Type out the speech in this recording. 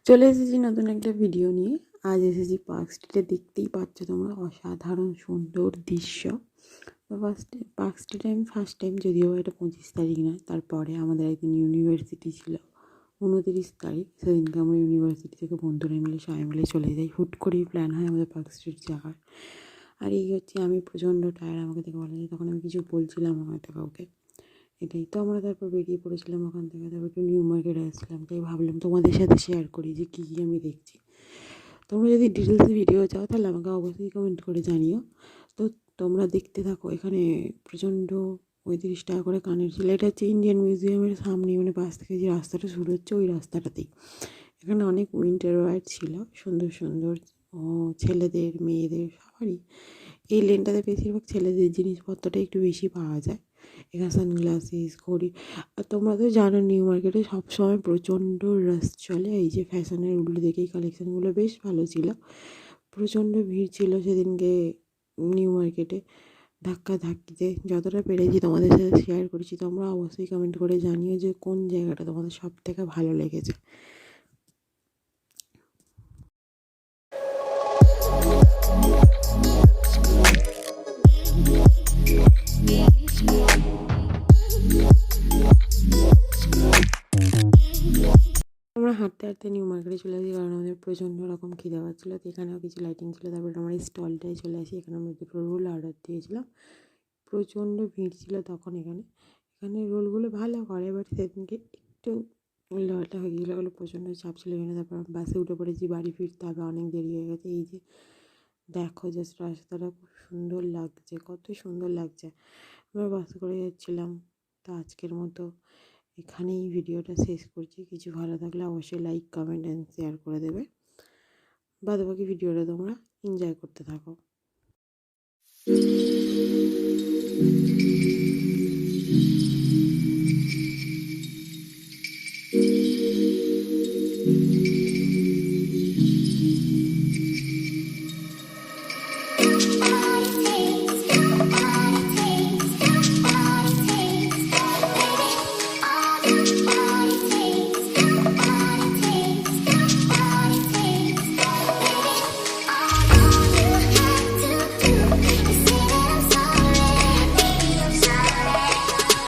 চলে এসেছি নতুন একটা ভিডিও নিয়ে। আজ এসেছি পার্ক স্ট্রিটে। দেখতেই পাচ্ছ তোমরা, অসাধারণ সুন্দর দৃশ্য। তো পার্ক স্ট্রিটে আমি ফার্স্ট টাইম, যদিও এটা 25 তারিখ নয়, তারপরে আমাদের একদিন ইউনিভার্সিটি ছিল 29 তারিখ। সেদিনকে আমরা ইউনিভার্সিটি থেকে বন্ধুরা মিলে সবাই মিলে চলে যাই। হুট করেই প্ল্যান হয় আমাদের পার্ক স্ট্রিট যাওয়ার। আর এই হচ্ছে, আমি প্রচণ্ড টায়ার্ড, আমাকে থেকে বলা যায়, তখন আমি কিছু বলছিলাম হয়তো কাউকে। এটাই তো, আমরা তারপর বেরিয়ে পড়েছিলাম ওখান থেকে। তারপর একটু নিউ মার্কেট আসলাম, তাই ভাবলাম তোমাদের সাথে শেয়ার করি যে কী কী আমি দেখছি। তোমরা যদি ডিটেলসে ভিডিও চাও তাহলে আমাকে অবশ্যই কমেন্ট করে জানিও। তো তোমরা দেখতে থাকো। এখানে প্রচণ্ড 35 টাকা করে কানের ছিল। এটা হচ্ছে ইন্ডিয়ান মিউজিয়ামের সামনে, মানে পাশ থেকে যে রাস্তাটা শুরু হচ্ছে ওই রাস্তাটাতেই। এখানে অনেক উইন্টার ওয়্যার ছিল, সুন্দর সুন্দর ছেলেদের মেয়েদের সবারই। এই লেনটাতে বেশিরভাগ ছেলেদের জিনিসপত্রটা একটু বেশি পাওয়া যায়। এখানে সানগ্লাসেস, ঘড়ি। আর তোমরা তো জানো নিউ মার্কেটে সবসময় প্রচণ্ড রাশ চলে। এই যে ফ্যাশনের উল্টো দেখেই কালেকশানগুলো বেশ ভালো ছিল। প্রচণ্ড ভিড় ছিল সেদিনকে নিউ মার্কেটে। ধাক্কা ধাক্কিতে যতটা পেরেছি তোমাদের সাথে শেয়ার করেছি। তোমরা অবশ্যই কমেন্ট করে জানিও যে কোন জায়গাটা তোমাদের সব থেকে ভালো লেগেছে। আমরা হাঁটতে হাঁটতে নিউ মার্কেটে চলে আসি, কারণ আমাদের প্রচণ্ড রকম খিদে পাচ্ছিলো। তো এখানেও কিছু লাইটিং ছিল। তারপরে আমার এই স্টলটায় চলে আসি। এখানে আমরা দুটো রোল অর্ডার দিয়েছিলাম। প্রচণ্ড ভিড় ছিল তখন। এখানে রোলগুলো ভালো করে, বাট সেদিনকে একটু উল্টোপাল্টা হয়ে গেছিলো, ওগুলো প্রচণ্ড চাপ ছিল এখানে। তারপর বাসে উঠে পড়েছি, বাড়ি ফিরতে হবে, অনেক দেরি হয়ে গেছে। এই যে দেখো, জাস্ট রাস্তাটা খুব সুন্দর লাগছে, কত সুন্দর লাগছে। আমরা বাসে করে যাচ্ছিলাম। তো আজকের মতো এখানেই ভিডিওটা শেষ করছি। কিছু ভালো থাকলে অবশ্যই লাইক, কমেন্ট অ্যান্ড শেয়ার করে দেবে। বাদবাকি ভিডিওটা তোমরা এনজয় করতে থাকো।